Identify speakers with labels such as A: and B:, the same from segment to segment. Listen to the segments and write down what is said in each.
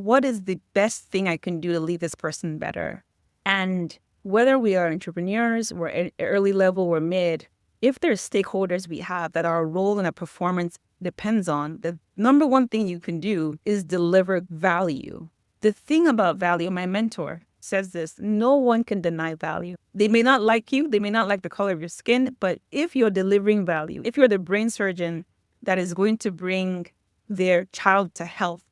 A: what is the best thing I can do to leave this person better? And whether we are entrepreneurs, we're early level, we're mid, if there's stakeholders we have that our role and our performance depends on, the number one thing you can do is deliver value. The thing about value, my mentor says this, no one can deny value. They may not like you, they may not like the color of your skin, but if you're delivering value, if you're the brain surgeon that is going to bring their child to health,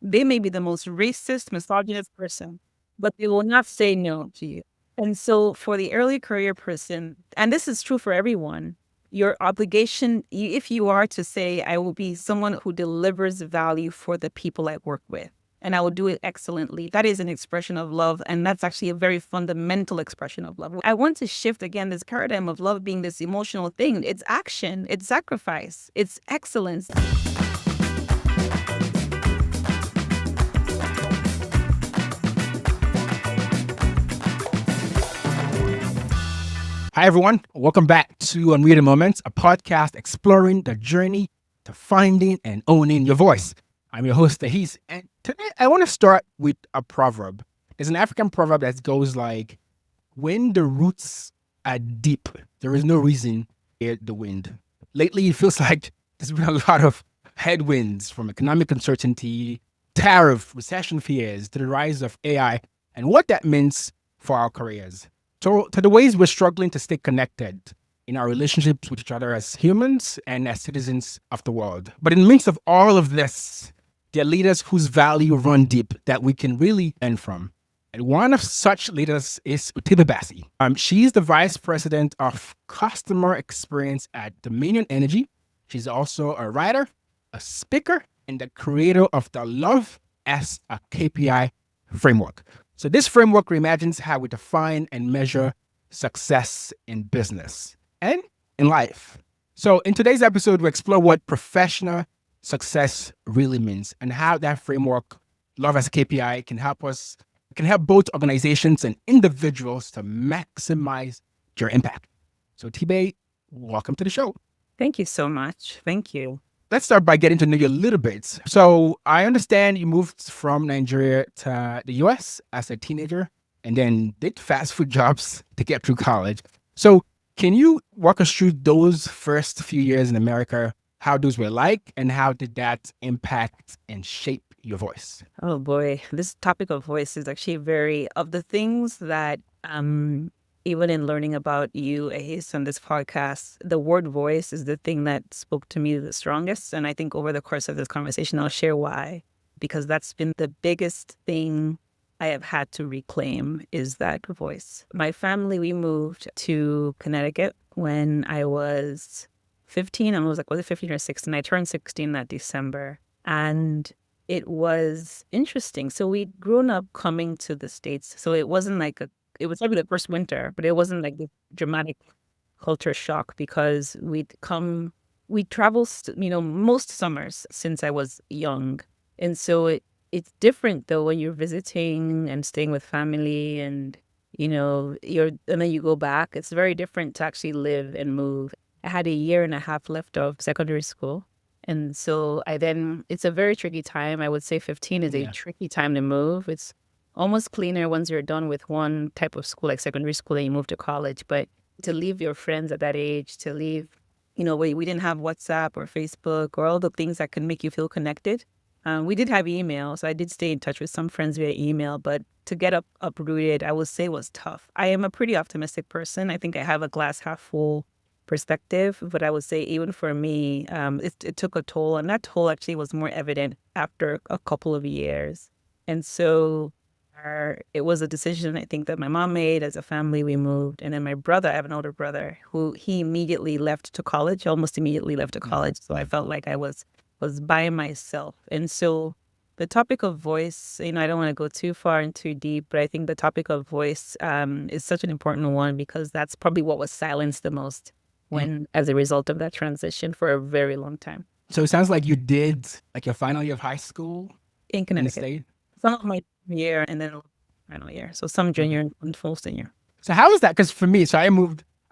A: they may be the most racist, misogynist person, but they will not say no to you. And so for the early career person, and this is true for everyone, your obligation, if you are to say, I will be someone who delivers value for the people I work with, and I will do it excellently, that is an expression of love. And that's actually a very fundamental expression of love. I want to shift again this paradigm of love being this emotional thing. It's action, it's sacrifice, it's excellence.
B: Hi, everyone. Welcome back to Unreading Moments, a podcast exploring the journey to finding and owning your voice. I'm your host, Tahis, and today I want to start with a proverb. There's an African proverb that goes like, when the roots are deep, there is no reason to fear the wind. Lately, it feels like there's been a lot of headwinds from economic uncertainty, tariff, recession fears, to the rise of AI, and what that means for our careers. So, to the ways we're struggling to stay connected in our relationships with each other as humans and as citizens of the world. But in the midst of all of this, there are leaders whose value run deep that we can really learn from. And one of such leaders is Utibe Bassey. She's the Vice President of Customer Experience at Dominion Energy. She's also a writer, a speaker, and the creator of the Love as a KPI framework. So this framework reimagines how we define and measure success in business and in life. So in today's episode, we explore what professional success really means and how that framework, Love as a KPI, can help both organizations and individuals to maximize your impact. So Utibe, welcome to the show.
A: Thank you so much. Thank you.
B: Let's start by getting to know you a little bit. So I understand you moved from Nigeria to the US as a teenager and then did fast food jobs to get through college. So can you walk us through those first few years in America, how those were like, and how did that impact and shape your voice?
A: Oh boy, this topic of voice is actually of the things that even in learning about you, Ahis, on this podcast, the word voice is the thing that spoke to me the strongest. And I think over the course of this conversation, I'll share why. Because that's been the biggest thing I have had to reclaim is that voice. My family, we moved to Connecticut when I was 15. I was it 15 or 16? I turned 16 that December. And it was interesting. So we'd grown up coming to the States. So it wasn't like it was probably the first winter, but it wasn't like the dramatic culture shock because we travel, most summers since I was young. And so it's different though when you're visiting and staying with family and, and then you go back. It's very different to actually live and move. I had a year and a half left of secondary school. And so it's a very tricky time. I would say 15 is a tricky time to move. It's almost cleaner once you're done with one type of school, like secondary school, and you move to college. But to leave your friends at that age, to leave, we didn't have WhatsApp or Facebook or all the things that can make you feel connected. We did have email, so I did stay in touch with some friends via email. But to get uprooted, I would say was tough. I am a pretty optimistic person. I think I have a glass half full perspective, but I would say even for me, it took a toll. And that toll actually was more evident after a couple of years. And so it was a decision I think that my mom made. As a family, we moved. And then my brother, I have an older brother he immediately left to college, almost immediately left to college. So I felt like I was by myself. And so the topic of voice, I don't want to go too far and too deep, but I think the topic of voice is such an important one because that's probably what was silenced the most as a result of that transition for a very long time.
B: So it sounds like you did like your final year of high school
A: in Connecticut.
B: In the state?
A: Some of my year and then final year. So some junior and full senior.
B: So how was that? Because for me, I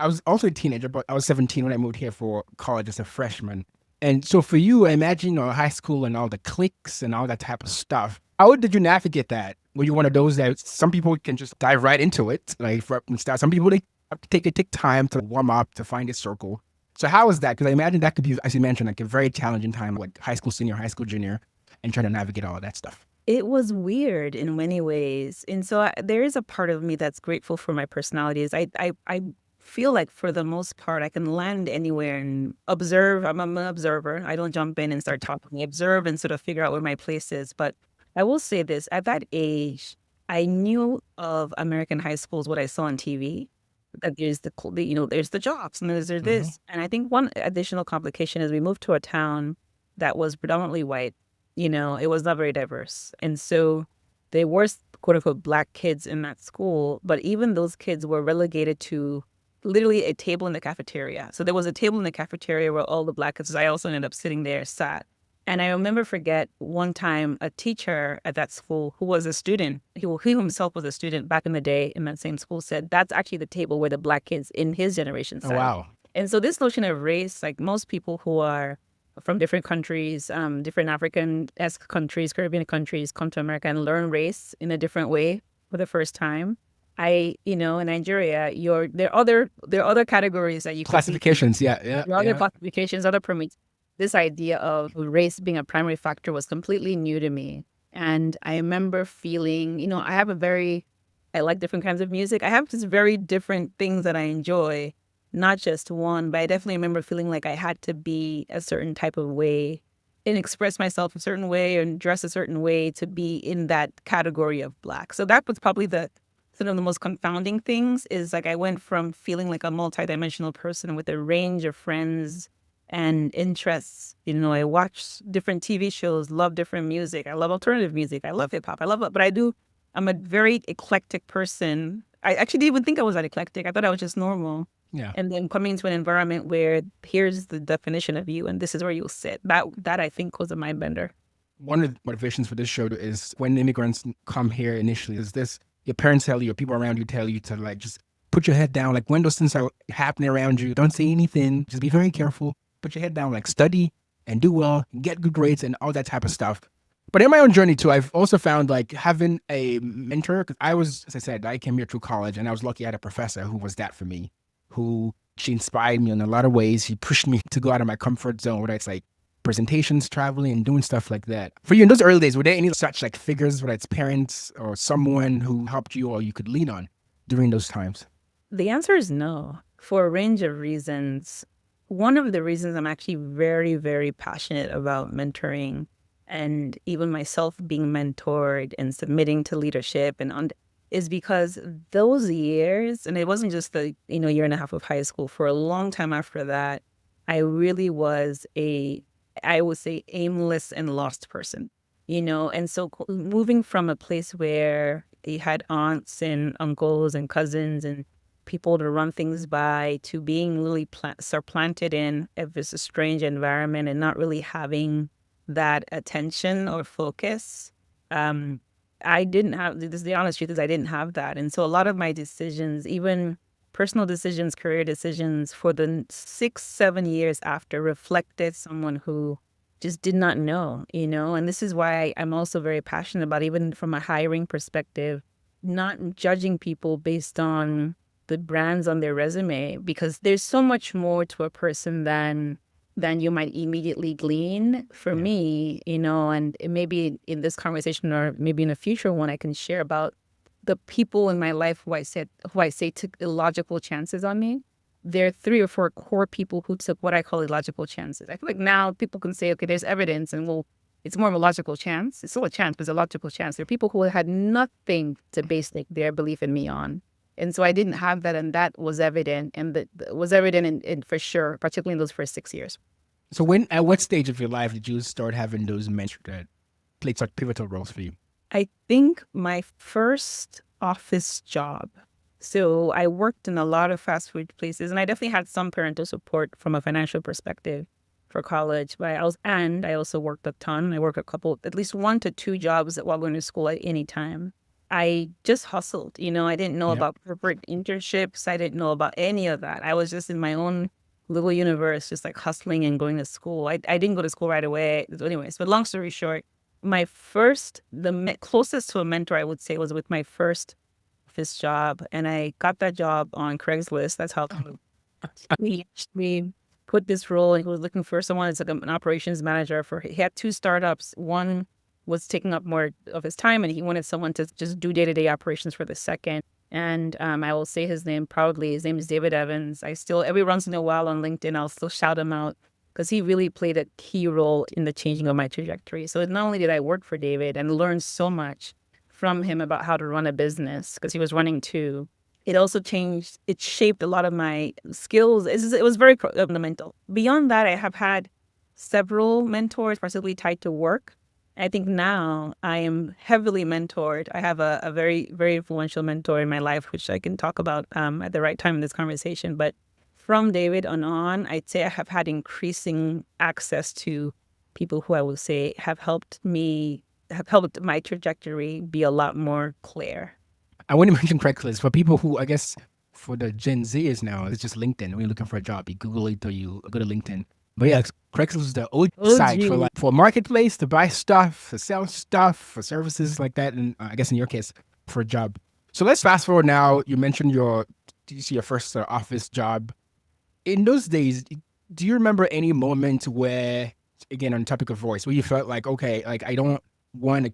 B: was also a teenager, but I was 17 when I moved here for college as a freshman. And so for you, imagine high school and all the cliques and all that type of stuff. How did you navigate that? Were you one of those that some people can just dive right into it, like from the start? Some people they have to take time to warm up to find a circle. So how was that? Because I imagine that could be, as you mentioned, like a very challenging time, like high school senior, high school junior, and trying to navigate all of that stuff.
A: It was weird in many ways. And so there is a part of me that's grateful for my personality. I feel like for the most part, I can land anywhere and observe. I'm an observer. I don't jump in and start talking. I observe and sort of figure out where my place is. But I will say this, at that age, I knew of American high schools, what I saw on TV. That there's there's the jobs and there's
B: Mm-hmm.
A: this. And I think one additional complication is we moved to a town that was predominantly white. It was not very diverse. And so there were quote unquote black kids in that school, but even those kids were relegated to literally a table in the cafeteria. So there was a table in the cafeteria where all the black kids, I also ended up sitting there, sat. And I remember forget one time a teacher at that school who was a student, he himself was a student back in the day in that same school, said that's actually the table where the black kids in his generation
B: Oh
A: sat.
B: wow.
A: And so this notion of race, like most people who are from different countries, different African-esque countries, Caribbean countries, come to America and learn race in a different way for the first time. In Nigeria, there are other categories that you could be in.
B: Classifications, yeah, yeah,
A: There are other
B: yeah.
A: classifications, other permits. This idea of race being a primary factor was completely new to me. And I remember feeling, I like different kinds of music. I have just very different things that I enjoy, not just one, but I definitely remember feeling like I had to be a certain type of way and express myself a certain way and dress a certain way to be in that category of black. So that was probably the sort of the most confounding things is like I went from feeling like a multidimensional person with a range of friends and interests. I watch different TV shows, love different music. I love alternative music. I love hip hop. I love it. But I'm a very eclectic person. I actually didn't even think I was that eclectic. I thought I was just normal.
B: Yeah.
A: And then coming to an environment where here's the definition of you and this is where you'll sit. That I think was a mind bender.
B: One of the motivations for this show is when immigrants come here initially, is this your parents tell you or people around you tell you to like just put your head down. Like when those things are happening around you, don't say anything. Just be very careful. Put your head down, like study and do well, get good grades and all that type of stuff. But in my own journey too, I've also found like having a mentor, because I was, as I said, I came here through college and I was lucky I had a professor who was that for me, who she inspired me in a lot of ways. She pushed me to go out of my comfort zone, whether it's like presentations, traveling, and doing stuff like that. For you in those early days, were there any such like figures, whether it's parents or someone who helped you or you could lean on during those times?
A: The answer is no, for a range of reasons. One of the reasons I'm actually very, very passionate about mentoring and even myself being mentored and submitting to leadership is because those years, and it wasn't just the year and a half of high school, for a long time after that, I really was I would say, aimless and lost person, and so moving from a place where you had aunts and uncles and cousins and people to run things by to being really supplanted in if it's a strange environment and not really having that attention or focus. Um, I didn't have this. The honest truth is, I didn't have that, and so a lot of my decisions, even personal decisions, career decisions, for the 6, 7 years after, reflected someone who just did not know, And this is why I'm also very passionate about, even from a hiring perspective, not judging people based on the brands on their resume, because there's so much more to a person than you might immediately glean. For
B: Yeah.
A: me, and it may be in this conversation or maybe in a future one, I can share about the people in my life who I say took illogical chances on me. There are 3 or 4 core people who took what I call illogical chances. I feel like now people can say, okay, there's evidence, and well, it's more of a logical chance. It's still a chance, but it's a logical chance. There are people who had nothing to base their belief in me on. And so I didn't have that, and that was evident, and that was evident in for sure, particularly in those first 6 years.
B: So when at what stage of your life did you start having those mentors that played such pivotal roles for you?
A: I think my first office job. So I worked in a lot of fast food places, and I definitely had some parental support from a financial perspective for college. But I also worked a ton. I worked at least 1 to 2 jobs while going to school at any time. I just hustled. I didn't know
B: Yep.
A: about corporate internships. I didn't know about any of that. I was just in my own little universe, just like hustling and going to school. I didn't go to school right away. Anyways, but long story short, closest to a mentor I would say was with my first office job. And I got that job on Craigslist. That's how we put this role. And he was looking for someone as like an operations manager he had two startups. One was taking up more of his time and he wanted someone to just do day-to-day operations for the second. And I will say his name proudly. His name is David Evans. I still, every once in a while on LinkedIn, I'll still shout him out because he really played a key role in the changing of my trajectory. So not only did I work for David and learn so much from him about how to run a business, because he was running two, it also it shaped a lot of my skills. It was very fundamental. Beyond that, I have had several mentors, possibly tied to work. I think now I am heavily mentored. I have a very, very influential mentor in my life, which I can talk about at the right time in this conversation. But from David on, I'd say I have had increasing access to people who I would say have helped my trajectory be a lot more clear.
B: I want to mention Craigslist for people who, I guess, for the Gen Zers now, it's just LinkedIn. When you're looking for a job, you Google it or you go to LinkedIn. But yeah, Craigslist is the old site for
A: OG.
B: for a marketplace to buy stuff, to sell stuff, for services like that, and I guess in your case, for a job. So let's fast forward now. You mentioned your first office job. In those days, do you remember any moment where, again, on the topic of voice, where you felt like, okay, like I don't want to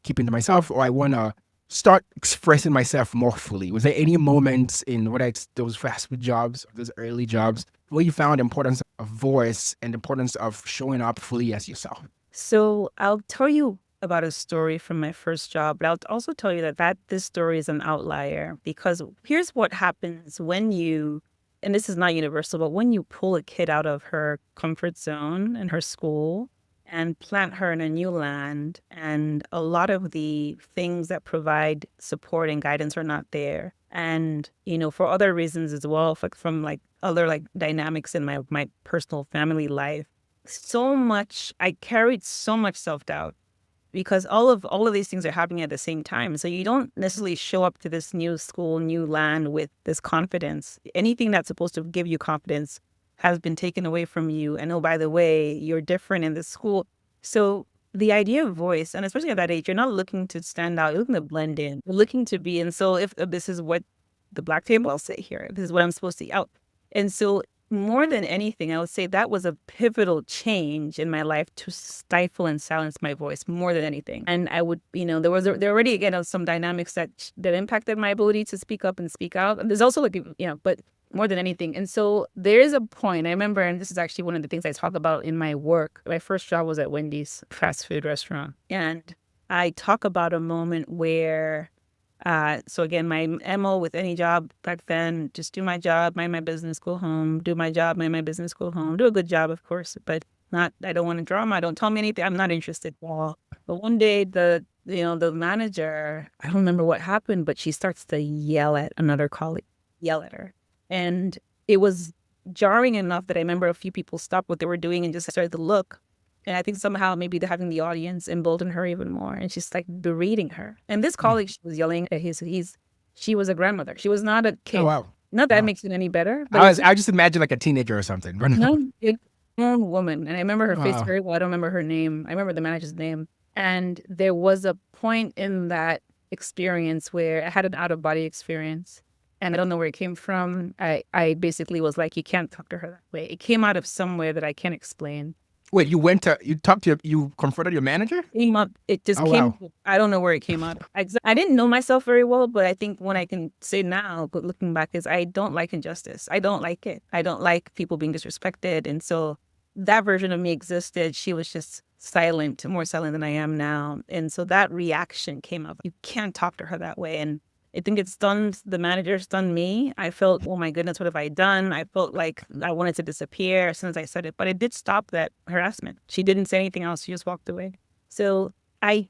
B: keeping to myself, or I want to start expressing myself more fully? Was there any moments in whether it's those fast food jobs or those early jobs where you found the importance of voice and the importance of showing up fully as yourself?
A: So I'll tell you about a story from my first job, but I'll also tell you that this story is an outlier because here's what happens when you, and this is not universal, but when you pull a kid out of her comfort zone in her school and plant her in a new land, and a lot of the things that provide support and guidance are not there. And, for other reasons as well, from like other like dynamics in my personal family life, I carried so much self-doubt because all of these things are happening at the same time. So you don't necessarily show up to this new school, new land with this confidence. Anything that's supposed to give you confidence has been taken away from you. And oh, by the way, you're different in this school. So the idea of voice, and especially at that age, you're not looking to stand out, you're looking to blend in. You're looking to be, and so if this is what the black table, I'll say here, this is what I'm supposed to out. And so more than anything, I would say that was a pivotal change in my life to stifle and silence my voice more than anything. And I would, there already, again, some dynamics that impacted my ability to speak up and speak out. And there's also like, but more than anything. And so there is a point, I remember, and this is actually one of the things I talk about in my work. My first job was at Wendy's fast food restaurant. And I talk about a moment where so again, my MO with any job back then, just do my job, mind my business, go home, do my job, mind my business, go home, do a good job, of course, but I don't want to drama. Don't tell me anything. I'm not interested. Well, but one day the manager, I don't remember what happened, but she starts to yell at another colleague, yell at her. And it was jarring enough that I remember a few people stopped what they were doing and just started to look. And I think somehow maybe having the audience emboldened her even more. And she's like berating her. And this colleague she was yelling at she was a grandmother. She was not a kid.
B: Oh wow.
A: Not that
B: Wow.
A: makes it any better. But
B: I just imagine like a teenager or something.
A: no, a grown woman. And I remember her face
B: Wow.
A: very well. I don't remember her name. I remember the manager's name. And there was a point in that experience where I had an out-of-body experience. And I don't know where it came from. I basically was like, you can't talk to her that way. It came out of somewhere that I can't explain.
B: Wait, you confronted your manager?
A: Came up. It just
B: Oh
A: came.
B: wow.
A: I don't know where it came out. I didn't know myself very well, but I think what I can say now, but looking back, is I don't like injustice. I don't like it. I don't like people being disrespected, and so that version of me existed. She was just silent, more silent than I am now, and so that reaction came up. You can't talk to her that way, and I think it stunned the manager, stunned me. I felt, oh my goodness, what have I done? I felt like I wanted to disappear as soon as I said it, but it did stop that harassment. She didn't say anything else. She just walked away. So I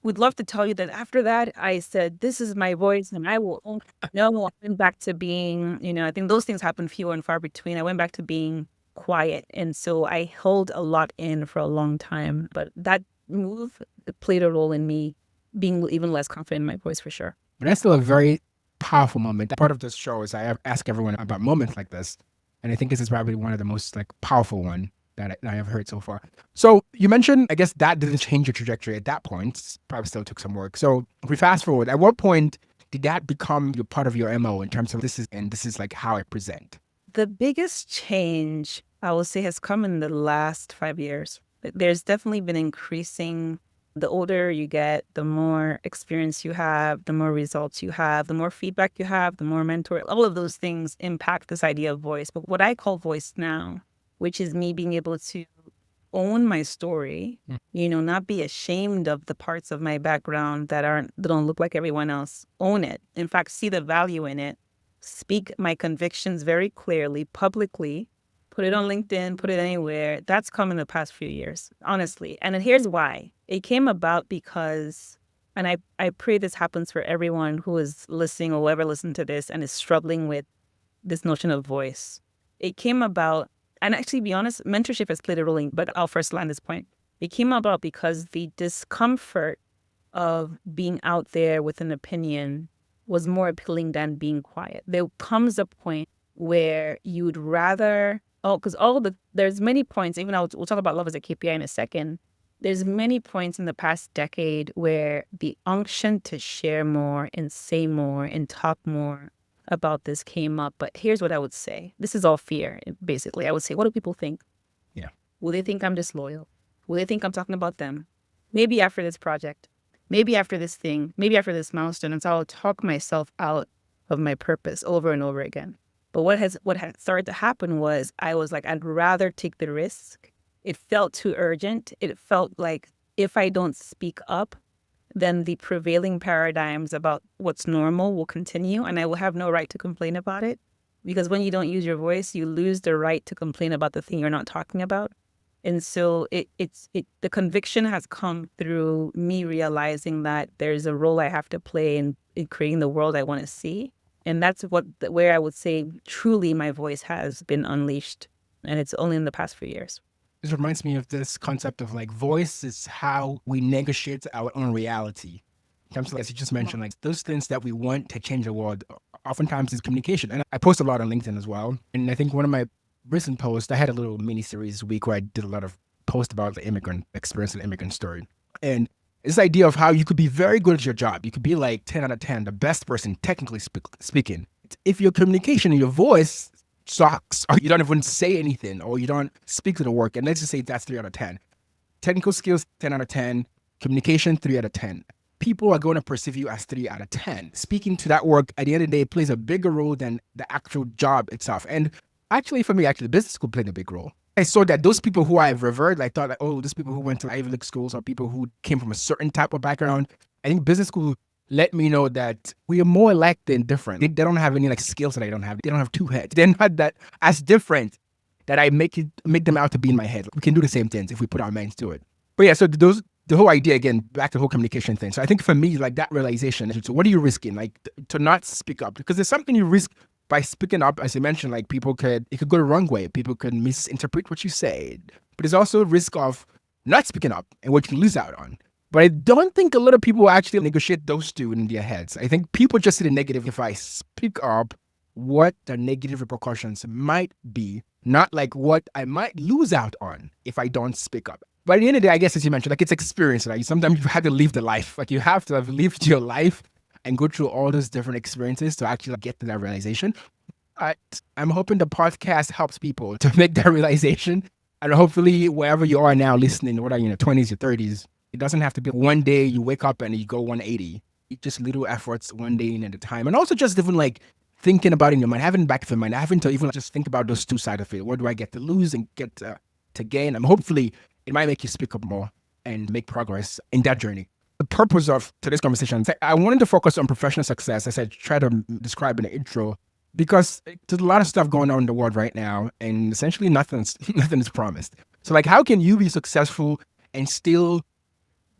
A: would love to tell you that after that, I said, this is my voice and I will own. No, I went back to being, I think those things happen few and far between. I went back to being quiet. And so I held a lot in for a long time. But that move played a role in me being even less confident in my voice for sure.
B: But that's still a very powerful moment. Part of this show is I ask everyone about moments like this. And I think this is probably one of the most like powerful one that I have heard so far. So you mentioned, I guess that didn't change your trajectory at that point. Probably still took some work. So if we fast forward, at what point did that become your part of your MO in terms of this is like how I present?
A: The biggest change I will say has come in the last 5 years. There's definitely been increasing. The older you get, the more experience you have, the more results you have, the more feedback you have, the more mentor. All of those things impact this idea of voice. But what I call voice now, which is me being able to own my story, not be ashamed of the parts of my background that don't look like everyone else. Own it. In fact, see the value in it. Speak my convictions very clearly, publicly, put it on LinkedIn, put it anywhere. That's come in the past few years, honestly. And here's why. It came about because, and I pray this happens for everyone who is listening or will ever listen to this and is struggling with this notion of voice. It came about, and actually, be honest, mentorship has played a role in, but I'll first land this point. It came about because the discomfort of being out there with an opinion was more appealing than being quiet. There comes a point where you'd rather, because there's many points, even we'll talk about love as a KPI in a second. There's many points in the past decade where the unction to share more and say more and talk more about this came up. But here's what I would say. This is all fear, basically. I would say, what do people think?
B: Yeah.
A: Will they think I'm disloyal? Will they think I'm talking about them? Maybe after this project, maybe after this thing, maybe after this milestone. And so I'll talk myself out of my purpose over and over again. But what had started to happen was I was like, I'd rather take the risk. It felt too urgent. It felt like if I don't speak up, then the prevailing paradigms about what's normal will continue and I will have no right to complain about it. Because when you don't use your voice, you lose the right to complain about the thing you're not talking about. And so the conviction has come through me realizing that there's a role I have to play in creating the world I want to see. And that's where I would say truly my voice has been unleashed. And it's only in the past few years.
B: This reminds me of this concept of like voice is how we negotiate our own reality. In terms of, as you just mentioned, like those things that we want to change the world, oftentimes is communication. And I post a lot on LinkedIn as well. And I think one of my recent posts, I had a little mini series week where I did a lot of posts about the immigrant experience and immigrant story. And this idea of how you could be very good at your job. You could be like 10 out of 10, the best person technically speaking. If your communication and your voice sucks, or you don't even say anything, or you don't speak to the work, and let's just say that's 3 out of 10. Technical skills, 10 out of 10. Communication, 3 out of 10. People are going to perceive you as 3 out of 10. Speaking to that work, at the end of the day, plays a bigger role than the actual job itself. And actually, for me, business school played a big role. I saw that those people who I've revered, I thought, like, oh, those people who went to Ivy League schools or people who came from a certain type of background. I think business school let me know that we are more alike than different. They don't have any like skills that I don't have. They don't have two heads. They're not that as different that I make them out to be in my head. We can do the same things if we put our minds to it. But yeah, so the whole idea, again, back to the whole communication thing. So I think for me, like that realization, so what are you risking? Like to not speak up, because there's something you risk by speaking up. As you mentioned, like it could go the wrong way. People could misinterpret what you say. But there's also a risk of not speaking up and what you lose out on. But I don't think a lot of people actually negotiate those two in their heads. I think people just see the negative. If I speak up, what the negative repercussions might be, not like what I might lose out on if I don't speak up. But at the end of the day, I guess as you mentioned, like it's experience. Like sometimes you have to live the life. Like you have to have lived your life and go through all those different experiences to actually get to that realization. I'm hoping the podcast helps people to make that realization. And hopefully wherever you are now listening, whether you're in your 20s, your 30s, it doesn't have to be one day you wake up and you go 180. It's just little efforts one day in at a time. And also just even like thinking about it in your mind, having back of your mind, having to even just think about those two sides of it. What do I get to lose and get to gain? And hopefully it might make you speak up more and make progress in that journey. The purpose of today's conversation, I wanted to focus on professional success, as I try to describe in the intro, because there's a lot of stuff going on in the world right now, and essentially nothing is promised. So like, how can you be successful and still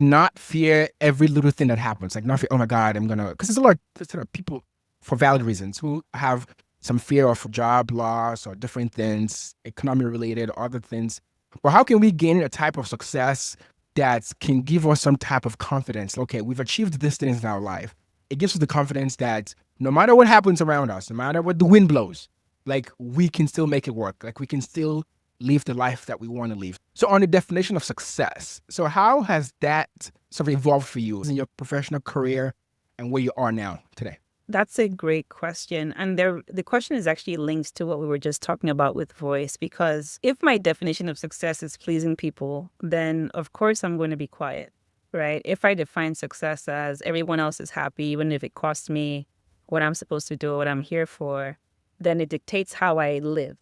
B: not fear every little thing that happens? Like not fear, oh my God, because there's a lot of people for valid reasons who have some fear of job loss or different things, economy related, other things. But how can we gain a type of success that can give us some type of confidence? Okay, we've achieved this thing in our life. It gives us the confidence that no matter what happens around us, no matter what the wind blows, like we can still make it work. Like we can still live the life that we want to live. So on the definition of success, so how has that sort of evolved for you in your professional career and where you are now today?
A: That's a great question. And the question is actually linked to what we were just talking about with voice, because if my definition of success is pleasing people, then of course I'm going to be quiet, right? If I define success as everyone else is happy, even if it costs me what I'm supposed to do, what I'm here for, then it dictates how I live.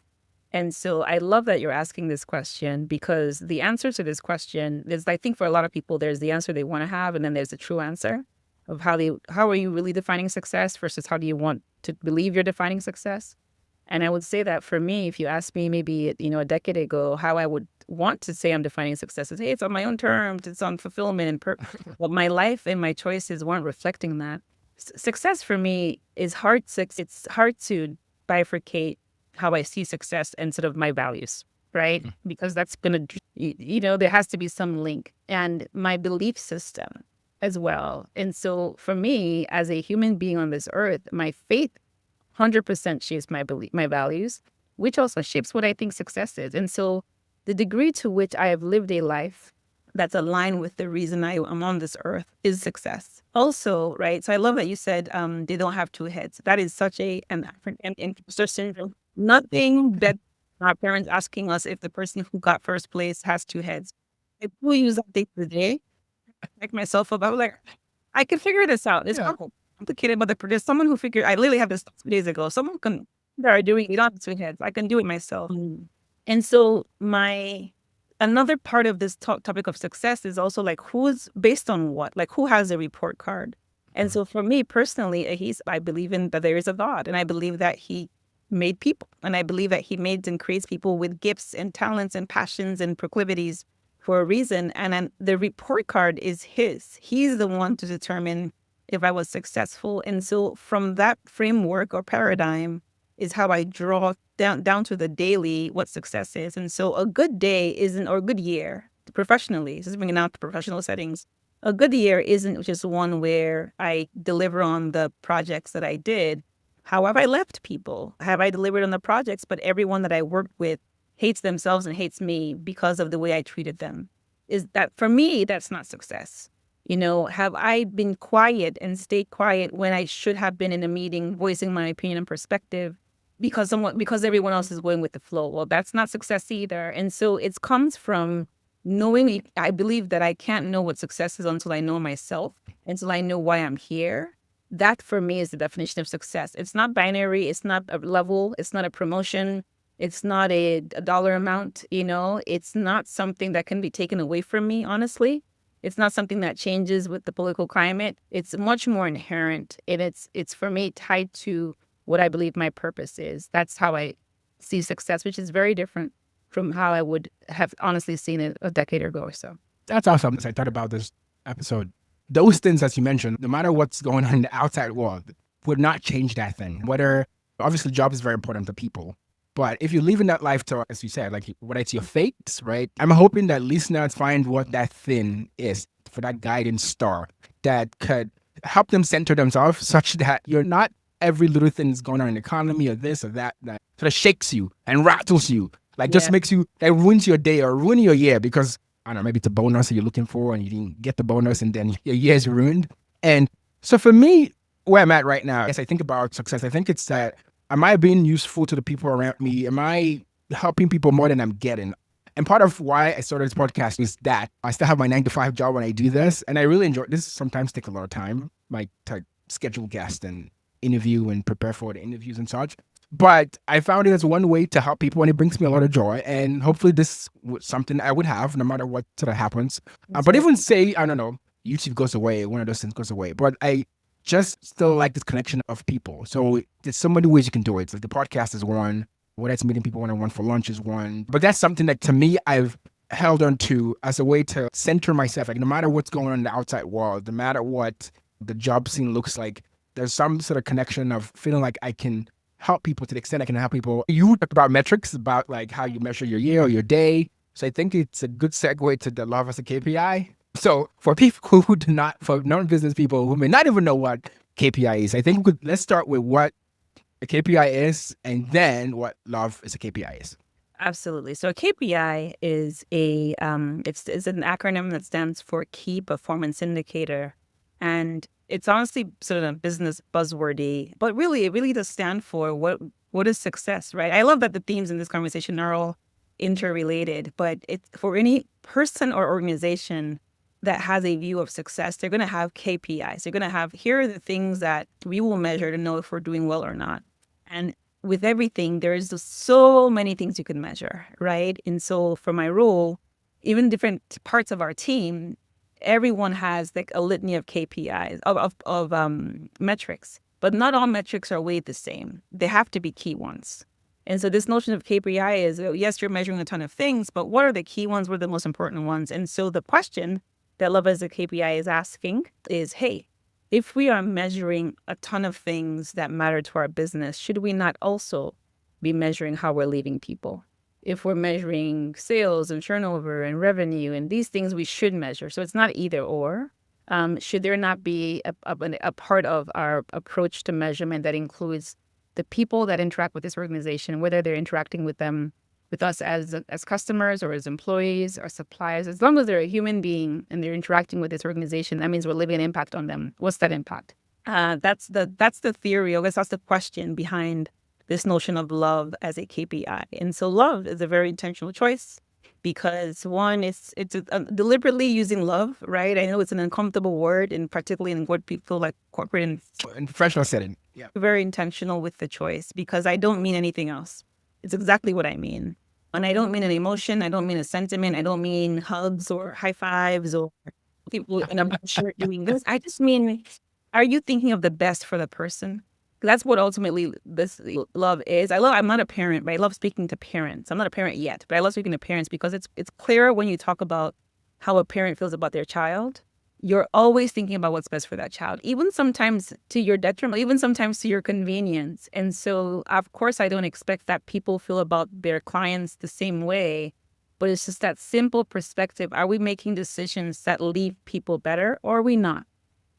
A: And so I love that you're asking this question, because the answer to this question is, I think for a lot of people, there's the answer they want to have, and then there's the true answer of how are you really defining success versus how do you want to believe you're defining success. And I would say that for me, if you asked me maybe, a decade ago, how I would want to say I'm defining success is, hey, it's on my own terms, it's on fulfillment but my life and my choices weren't reflecting that. Success for me is hard. It's hard to bifurcate how I see success instead of my values, right? Because that's going to, there has to be some link, and my belief system as well. And so for me, as a human being on this earth, my faith 100% shapes my values, which also shapes what I think success is. And so the degree to which I have lived a life that's aligned with the reason I am on this earth is success. Also, right? So I love that you said they don't have two heads. That is such an African imposter syndrome. Nothing that our parents asking us if the person who got first place has two heads. If we use that day to day, like myself up, I was like, I can figure this out. It's not complicated, but there's someone who figured. I literally had this 2 days ago. Someone can that are doing it on two heads. I can do it myself. And so another part of this topic of success is also like, who's based on what? Like, who has a report card? And so for me personally, I believe in that there is a God, and I believe that He made people, and I believe that He made and creates people with gifts and talents and passions and proclivities for a reason. And then the report card is His. He's the one to determine if I was successful. And so from that framework or paradigm is how I draw down to the daily what success is. And so a good day isn't, or a good year professionally, just bringing out the professional settings, a good year isn't just one where I deliver on the projects that I did. How have I left people? Have I delivered on the projects, but everyone that I worked with hates themselves and hates me because of the way I treated them? Is that, for me, that's not success. Have I been quiet and stayed quiet when I should have been in a meeting voicing my opinion and perspective because everyone else is going with the flow? Well, that's not success either. And so it comes from knowing. I believe that I can't know what success is until I know myself, until I know why I'm here. That for me is the definition of success. It's not binary. It's not a level. It's not a promotion. It's not a dollar amount. It's not something that can be taken away from me, honestly. It's not something that changes with the political climate. It's much more inherent, and it's for me tied to what I believe my purpose is. That's how I see success, which is very different from how I would have honestly seen it a decade ago or so.
B: That's awesome. As I thought about this episode, those things, as you mentioned, no matter what's going on in the outside world, would not change that thing. Whether, obviously, job is very important to people. But if you live in that life to, as you said, like whether it's your fate, right? I'm hoping that listeners find what that thing is for that guiding star that could help them center themselves such that you're not every little thing that's going on in the economy or this or that sort of shakes you and rattles you. Like just makes you, that ruins your day or ruin your year because, I don't know, maybe it's a bonus that you're looking for and you didn't get the bonus and then your year's ruined. And so for me, where I'm at right now, as I think about success, I think it's that, am I being useful to the people around me? Am I helping people more than I'm getting? And part of why I started this podcast is that I still have my 9-to-5 job when I do this. And I really enjoy this. Sometimes take a lot of time, like to schedule guests and interview and prepare for the interviews and such. But I found it as one way to help people, and it brings me a lot of joy. And hopefully this was something I would have no matter what sort of happens. But even say, I don't know, YouTube goes away, one of those things goes away. But I just still like this connection of people. So there's so many ways you can do it. So the podcast is one, whether it's meeting people one-on-one for lunch is one. But that's something that to me, I've held on to as a way to center myself. Like no matter what's going on in the outside world, no matter what the job scene looks like, there's some sort of connection of feeling like I can help people to the extent I can help people. You talked about metrics, about like how you measure your year or your day. So I think it's a good segue to the law versus KPI. So for people who do not, for non-business people who may not even know what KPI is, I think let's start with what a KPI is, and then what love is a KPI is.
A: Absolutely. So a KPI is it's an acronym that stands for Key Performance Indicator, and it's honestly sort of a business buzzwordy, but really it really does stand for what is success, right? I love that the themes in this conversation are all interrelated, but it's for any person or organization that has a view of success, they're going to have KPIs. They're going to have, here are the things that we will measure to know if we're doing well or not. And with everything, there's just so many things you can measure, right? And so for my role, even different parts of our team, everyone has like a litany of KPIs of metrics, but not all metrics are weighed the same. They have to be key ones. And so this notion of KPI is, yes, you're measuring a ton of things, but what are the key ones? What are the most important ones? And so the question that Love as a KPI is asking is, hey, if we are measuring a ton of things that matter to our business, should we not also be measuring how we're leaving people? If we're measuring sales and turnover and revenue and these things, we should measure. So it's not either or. Should there not be a part of our approach to measurement that includes the people that interact with this organization, whether they're interacting with them, with us as customers or as employees or suppliers, as long as they're a human being and they're interacting with this organization, that means we're leaving an impact on them. What's that impact? That's the theory. I guess that's the question behind this notion of love as a KPI. And so love is a very intentional choice because one, it's deliberately using love, right? I know it's an uncomfortable word, and particularly in what people like corporate and
B: In professional setting, yeah.
A: very intentional with the choice because I don't mean anything else. It's exactly what I mean. And I don't mean an emotion. I don't mean a sentiment. I don't mean hugs or high fives or people in a shirt doing this. I just mean, are you thinking of the best for the person? That's what ultimately this love is. I'm not a parent, but I love speaking to parents. I'm not a parent yet, but I love speaking to parents because it's clear when you talk about how a parent feels about their child. You're always thinking about what's best for that child, even sometimes to your detriment, even sometimes to your convenience. And so, of course, I don't expect that people feel about their clients the same way, but it's just that simple perspective. Are we making decisions that leave people better or are we not?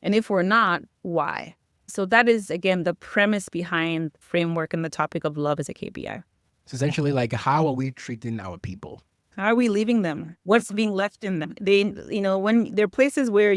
A: And if we're not, why? So that is, again, the premise behind the framework and the topic of love as a KPI.
B: So essentially, like, how are we treating our people?
A: How are we leaving them? What's being left in them? When there are places where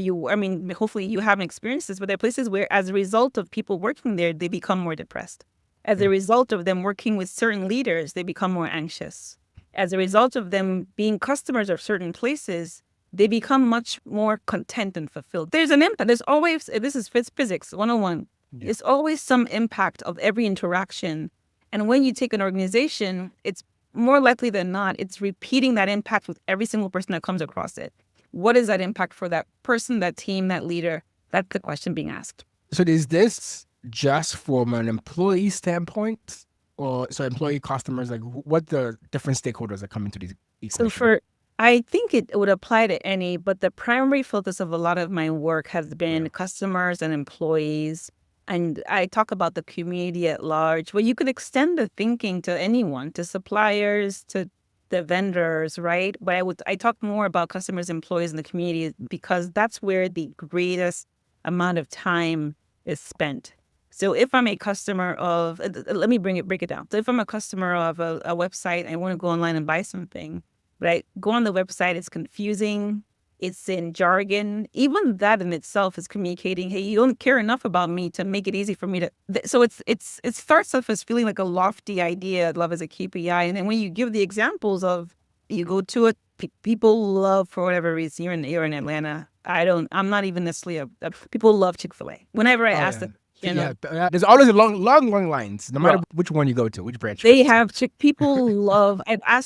A: hopefully you haven't experienced this, but there are places where, as a result of people working there, they become more depressed. As a result of them working with certain leaders, they become more anxious. As a result of them being customers of certain places, they become much more content and fulfilled. There's an impact. There's always, this is physics 101. There's always some impact of every interaction. And when you take an organization, it's more likely than not, it's repeating that impact with every single person that comes across it. What is that impact for that person, that team, that leader? That's the question being asked.
B: So is this just from an employee standpoint, or so employee customers, like what the different stakeholders are coming to these equation?
A: I think it would apply to any, but the primary focus of a lot of my work has been customers and employees. And I talk about the community at large, but you could extend the thinking to anyone, to suppliers, to the vendors, right? But I talk more about customers, employees, and the community because that's where the greatest amount of time is spent. So if I'm a customer of, let me break it down. So if I'm a customer of a website, and I want to go online and buy something, but I go on the website, it's confusing. It's in jargon. Even that in itself is communicating, hey, you don't care enough about me to make it easy for me to. So it starts off as feeling like a lofty idea, love as a KPI. And then when you give the examples of, you go to it, people love, for whatever reason, you're in Atlanta. I'm not even necessarily people love Chick-fil-A. Whenever I ask them,
B: there's always long lines, no matter which one you go to, which branch.
A: They have people love.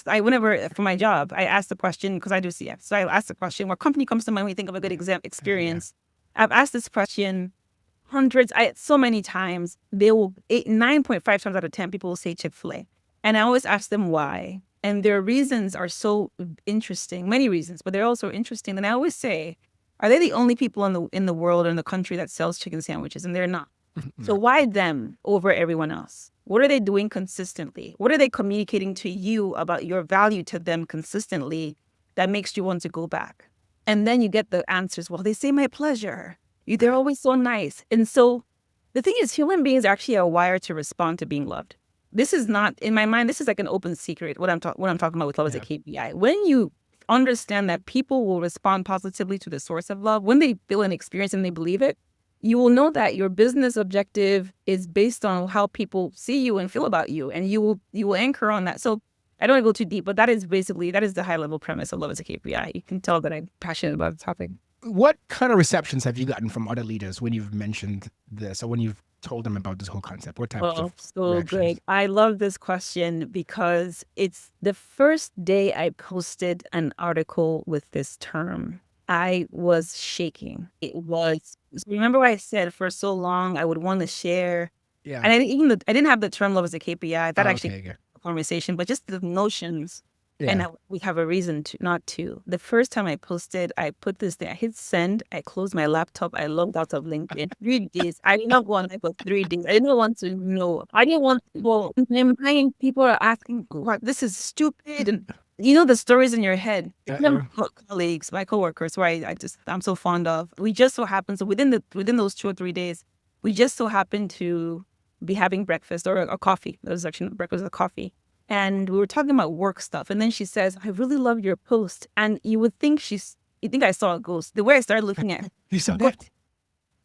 A: Whenever for my job, I ask the question because I do CF. So I ask the question, what company comes to mind when you think of a good experience? I've asked this question so many times. They will 9.5 times out of 10 people will say Chick-fil-A, and I always ask them why. And their reasons are so interesting, many reasons, but they're also interesting. And I always say, are they the only people in the world or in the country that sells chicken sandwiches? And they're not. So why them over everyone else? What are they doing consistently? What are they communicating to you about your value to them consistently that makes you want to go back? And then you get the answers. Well, they say my pleasure. They're always so nice. And so The thing is, human beings actually are wired to respond to being loved. This is not, in my mind, this is like an open secret. What I'm talking about with love as a
B: Yeah.
A: KPI. When you understand that people will respond positively to the source of love, when they feel an experience and they believe it, you will know that your business objective is based on how people see you and feel about you, and you will anchor on that. So I don't want to go too deep, but that is the high level premise of love as a KPI. You can tell that I'm passionate about the topic.
B: What kind of receptions have you gotten from other leaders when you've mentioned this or when you've told them about this whole concept? What types
A: Oh,
B: of
A: so
B: reactions?
A: great. I love this question because it's the first day I posted an article with this term. I was shaking. It was, so remember what I said for so long, I would want to share.
B: Yeah.
A: And I didn't have the term love as a KPI. That
B: Oh,
A: actually
B: okay. Yeah.
A: a conversation, but just the notions. And
B: Yeah.
A: we have a reason to not to. The first time I posted, I put this thing, I hit send, I closed my laptop, I logged out of LinkedIn. 3 days. I did not go on live for 3 days. I didn't want to know. I didn't want people, in my mind, people are asking, what, this is stupid. And you know the stories in your head. Even
B: Yeah.
A: my colleagues, my coworkers, who I'm so fond of. We just so happen, so within those 2 or 3 days, we just so happened to be having breakfast or a coffee. It was actually not breakfast, it was a coffee. And we were talking about work stuff. And then she says, I really love your post. And you think I saw a ghost. The way I started looking at it,
B: You saw
A: what?
B: that?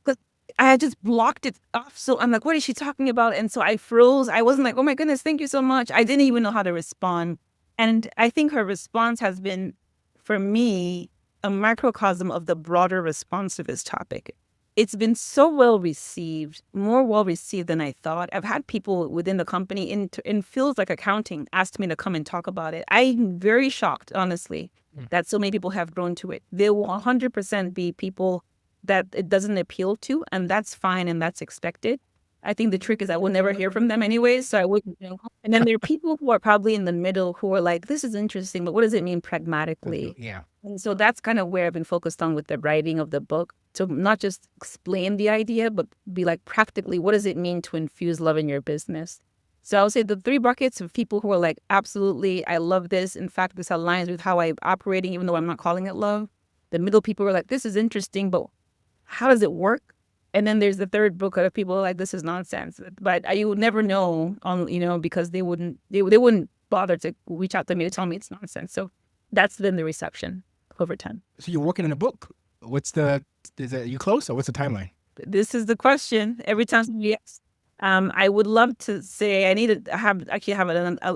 A: Because I had just blocked it off. So I'm like, what is she talking about? And so I froze. I wasn't like, oh my goodness, thank you so much. I didn't even know how to respond. And I think her response has been, for me, a microcosm of the broader response to this topic. It's been so well received, more well received than I thought. I've had people within the company in fields like accounting asked me to come and talk about it. I'm very shocked, honestly, that so many people have grown to it. There will 100% be people that it doesn't appeal to, and that's fine and that's expected. I think the trick is I will never hear from them anyways, so I wouldn't know. And then there are people who are probably in the middle who are like, this is interesting, but what does it mean pragmatically?
B: Yeah.
A: And so that's kind of where I've been focused on with the writing of the book, to not just explain the idea, but be like, practically, what does it mean to infuse love in your business? So I would say the three buckets of people who are like, absolutely, I love this. In fact, this aligns with how I'm operating, even though I'm not calling it love. The middle people are like, this is interesting, but how does it work? And then there's the third bucket of people like, this is nonsense. But you would never know, because they wouldn't bother to reach out to me to tell me it's nonsense. So that's been the reception over time.
B: So you're working on a book. Is it you close or what's the timeline?
A: This is the question every time somebody asks. I would love to say I need to have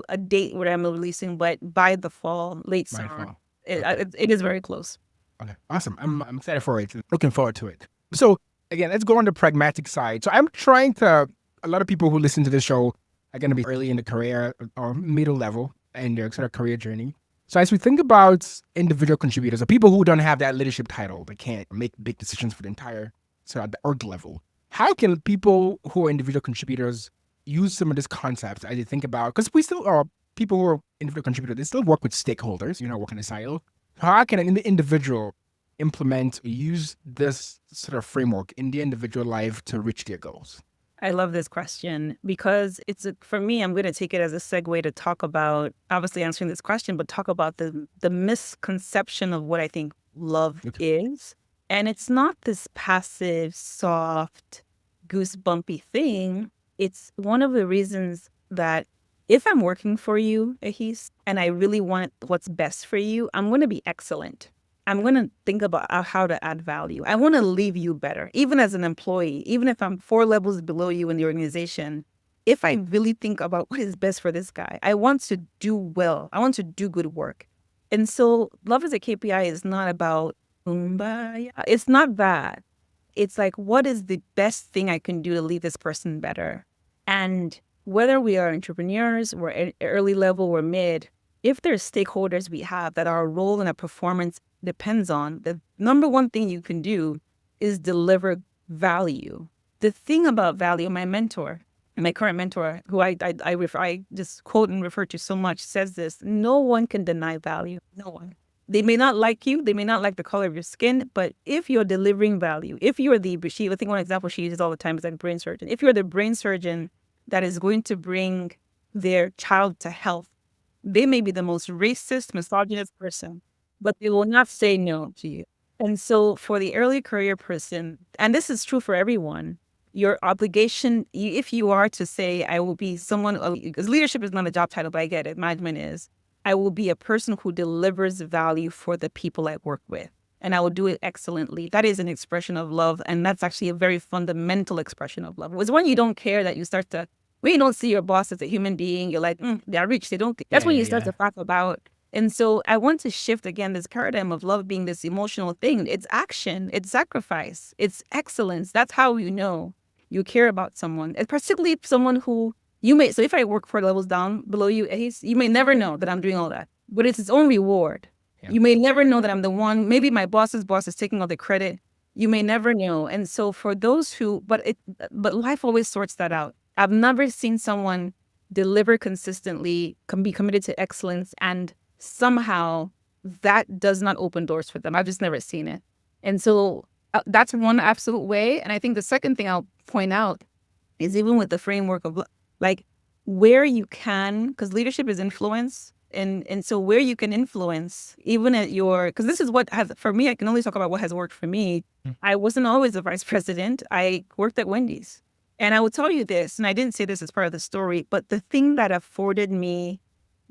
A: a date where I'm releasing, but by the fall, late
B: By
A: summer,
B: fall. Okay.
A: it is very close.
B: Okay. Awesome. I'm excited for it. Looking forward to it. So again, let's go on the pragmatic side. So I'm trying to a lot of people who listen to this show are gonna be early in the career or middle level in their sort of career journey. So as we think about individual contributors or people who don't have that leadership title, they can't make big decisions for the entire sort of the org level. How can people who are individual contributors use some of these concepts as they think about, because we still are people who are individual contributors, they still work with stakeholders, work in a silo. How can an individual implement or use this sort of framework in their individual life to reach their goals?
A: I love this question because for me, I'm going to take it as a segue to talk about, obviously answering this question, but talk about the misconception of what I think love is. And it's not this passive, soft, goosebumpy thing. It's one of the reasons that if I'm working for you, Ahis, and I really want what's best for you, I'm going to be excellent. I'm going to think about how to add value. I want to leave you better, even as an employee, even if I'm 4 levels below you in the organization. If I really think about what is best for this guy, I want to do well. I want to do good work. And so love as a KPI is not about kumbaya. It's not that. It's like, what is the best thing I can do to leave this person better? And whether we are entrepreneurs, we're early level, we're mid, if there's stakeholders we have that our role and our performance depends on, the number one thing you can do is deliver value. The thing about value, my mentor, my current mentor, who I just quote and refer to so much, says this: no one can deny value. No one. They may not like you, they may not like the color of your skin, but if you're delivering value, if you're I think one example she uses all the time is like brain surgeon. If you're the brain surgeon that is going to bring their child to health, they may be the most racist, misogynist person, but they will not say no to you. And so for the early career person, and this is true for everyone, your obligation, if you are to say, I will be someone, because leadership is not a job title, but I get it. Management is, I will be a person who delivers value for the people I work with. And I will do it excellently. That is an expression of love. And that's actually a very fundamental expression of love. It's when you don't care that you start to, when you don't see your boss as a human being, you're like, they're rich. They don't. That's
B: Yeah,
A: when
B: yeah,
A: you start
B: yeah.
A: to talk about. And so I want to shift again this paradigm of love being this emotional thing. It's action, it's sacrifice, it's excellence. That's how you know you care about someone, and particularly someone who you may. So if I work 4 levels down below you, Ace, you may never know that I'm doing all that, but it's its own reward.
B: Yeah.
A: You may never know that I'm the one. Maybe my boss's boss is taking all the credit. You may never know. And so for those who, but life always sorts that out. I've never seen someone deliver consistently, can be committed to excellence, and somehow that does not open doors for them. I've just never seen it. And so that's one absolute way. And I think the second thing I'll point out is even with the framework of like where you can, because leadership is influence. And so where you can influence, even at your, because this is what has, for me, I can only talk about what has worked for me. I wasn't always a vice president. I worked at Wendy's. And I will tell you this, and I didn't say this as part of the story, but the thing that afforded me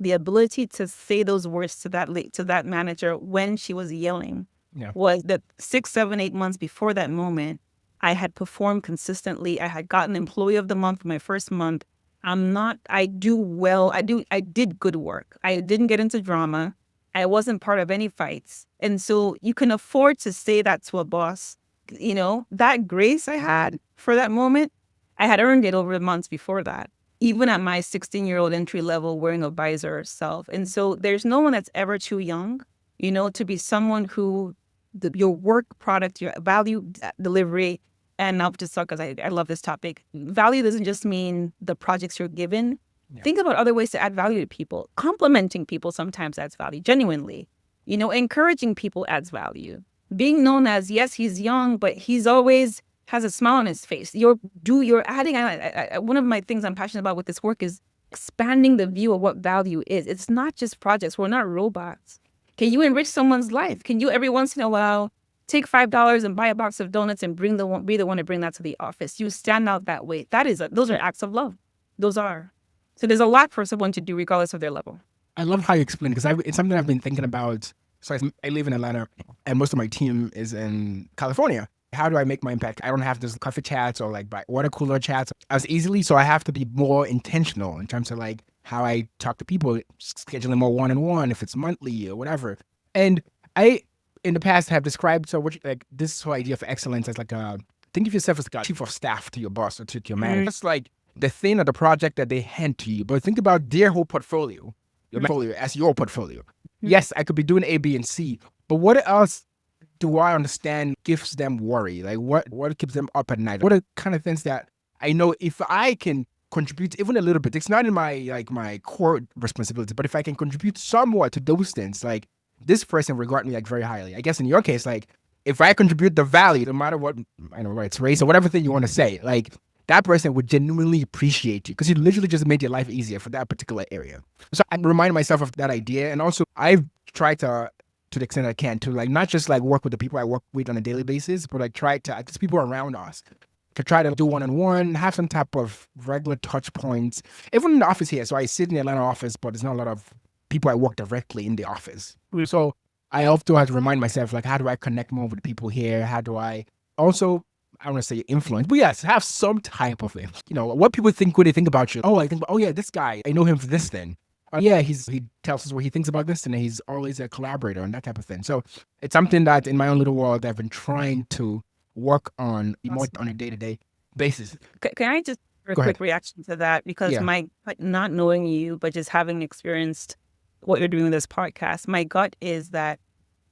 A: the ability to say those words to that manager when she was yelling
B: Yeah.
A: was that 6, 7, 8 months before that moment, I had performed consistently. I had gotten Employee of the Month for my first month. I do well. I did good work. I didn't get into drama. I wasn't part of any fights. And so you can afford to say that to a boss. You know, that grace I had for that moment, I had earned it over the months before that, even at my 16-year-old entry level wearing a visor self. And so there's no one that's ever too young, you know, to be someone who your work product, your value delivery, and I'll just talk because I love this topic. Value doesn't just mean the projects you're given.
B: Yeah.
A: Think about other ways to add value to people. Complimenting people sometimes adds value, genuinely. You know, encouraging people adds value. Being known as, yes, he's young, but he's always has a smile on his face. You're adding. One of my things I'm passionate about with this work is expanding the view of what value is. It's not just projects. We're not robots. Can you enrich someone's life? Can you every once in a while take $5 and buy a box of donuts and be the one to bring that to the office? You stand out that way. Those are acts of love. Those are. So there's a lot for someone to do regardless of their level.
B: I love how you explain it because it's something I've been thinking about. So I live in Atlanta and most of my team is in California. How do I make my impact? I don't have those coffee chats or like water cooler chats as easily. So I have to be more intentional in terms of like how I talk to people, scheduling more one-on-one if it's monthly or whatever. And I, in the past, have described like this whole idea of excellence as like think of yourself as like a chief of staff to your boss or to your manager. It's like the thing or the project that they hand to you, but think about their whole portfolio, your portfolio as your portfolio. Yes, I could be doing A, B, and C, but what else do I understand gives them worry? Like what keeps them up at night? What are kind of things that I know if I can contribute even a little bit, it's not in my core responsibility, but if I can contribute somewhat to those things, like this person regard me like very highly. I guess in your case, like if I contribute the value, no matter what, I know, it's race or whatever thing you want to say, like that person would genuinely appreciate you because you literally just made your life easier for that particular area. So I'm reminding myself of that idea. And also I've tried to the extent I can to like, not just like work with the people I work with on a daily basis, but like try to, just people around us to try to do one-on-one, have some type of regular touch points, even in the office here. So I sit in the Atlanta office, but there's not a lot of people I work directly in the office. So I often have to remind myself, like, how do I connect more with people here? How do I also, I don't want to say influence, but yes, have some type of thing. You know, what people think when they think about you. Oh, I think, oh yeah, this guy, I know him for this thing. Yeah, he tells us what he thinks about this, and he's always a collaborator and that type of thing. So it's something that in my own little world I've been trying to work on more on a day-to-day basis.
A: Can I just a
B: Go
A: quick
B: ahead.
A: reaction to that? Because
B: Yeah.
A: my not knowing you, but just having experienced what you're doing with this podcast, my gut is that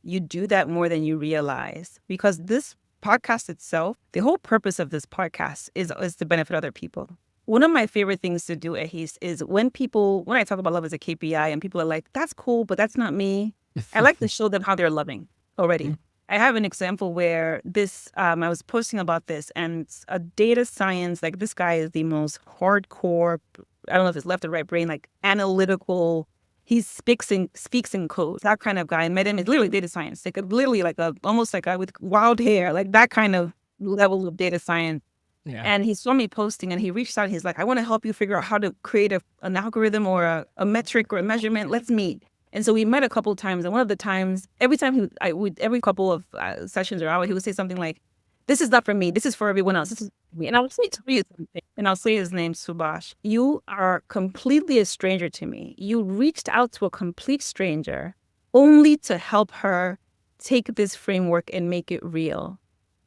A: you do that more than you realize. Because this podcast itself, the whole purpose of this podcast is to benefit other people. One of my favorite things to do, Ahis, is when I talk about love as a KPI and people are like, that's cool, but that's not me. I like to show them how they're loving already. I have an example where I was posting about this, and it's a data science, like this guy is the most hardcore, I don't know if it's left or right brain, like analytical. He speaks in code. That kind of guy. I met him. It's literally data science. Like literally like almost like a with wild hair, like that kind of level of data science.
B: Yeah.
A: And he saw me posting and he reached out. He's like, I want to help you figure out how to create an algorithm or a metric or a measurement. Let's meet. And so we met a couple of times. And one of the times, every time every couple of sessions or hour, he would say something like, this is not for me. This is for everyone else. This is for me. And I would say, tell you something. And I'll say his name, Subash. You are completely a stranger to me. You reached out to a complete stranger only to help her take this framework and make it real.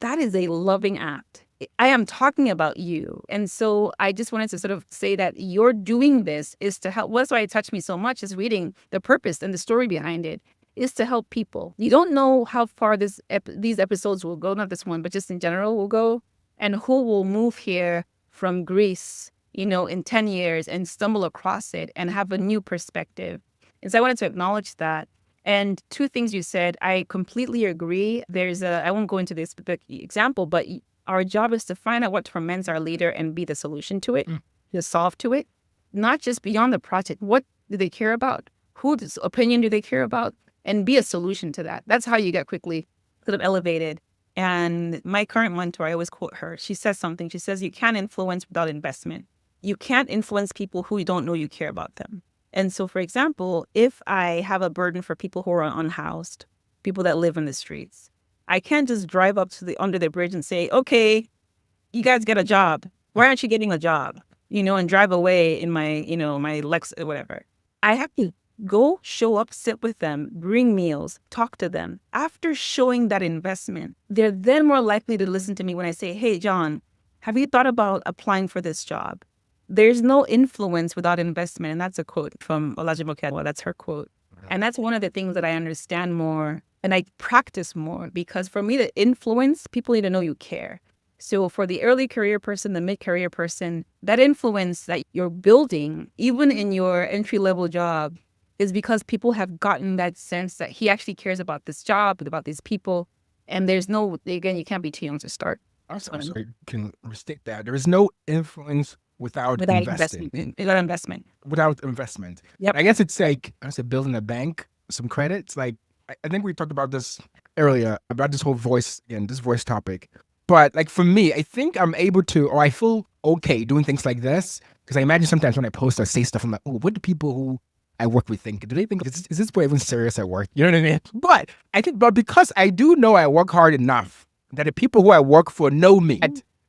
A: That is a loving act. I am talking about you. And so I just wanted to sort of say that you're doing this is to help. What's why it touched me so much is reading the purpose and the story behind it is to help people. You don't know how far these episodes will go, not this one, but just in general will go, and who will move here from Greece, in 10 years and stumble across it and have a new perspective. And so I wanted to acknowledge that. And two things you said, I completely agree. I won't go into this specific example, but our job is to find out what torments our leader and be the solution to it, the solve to it, not just beyond the project. What do they care about? Whose opinion do they care about? And be a solution to that. That's how you get quickly sort of elevated. And my current mentor, I always quote her. She says something. She says, you can't influence without investment. You can't influence people who you don't know you care about them. And so, for example, if I have a burden for people who are unhoused, people that live in the streets, I can't just drive up to under the bridge and say, okay, you guys get a job. Why aren't you getting a job? And drive away in my, my Lex, whatever. I have to go, show up, sit with them, bring meals, talk to them. After showing that investment, they're then more likely to listen to me when I say, hey, John, have you thought about applying for this job? There's no influence without investment. And that's a quote from Olajumoke. Well, that's her quote. And that's one of the things that I understand more and I practice more, because for me to influence, people need to know you care. So for the early career person, the mid-career person, that influence that you're building, even in your entry-level job, is because people have gotten that sense that he actually cares about this job, about these people. And again, you can't be too young to start.
B: Also, I can restate that. There is no influence without investing.
A: Without investment.
B: Without investment.
A: Yep.
B: I guess it's like, I said, building a bank, some credits. Like, I think we talked about this earlier, about this whole voice topic. But like for me, I think I'm able to, or I feel okay doing things like this. Because I imagine sometimes when I post or say stuff, I'm like, oh, what do people who I work with think? Do they think, is this boy even serious at work? You know what I mean? But because I do know I work hard enough, that the people who I work for know me.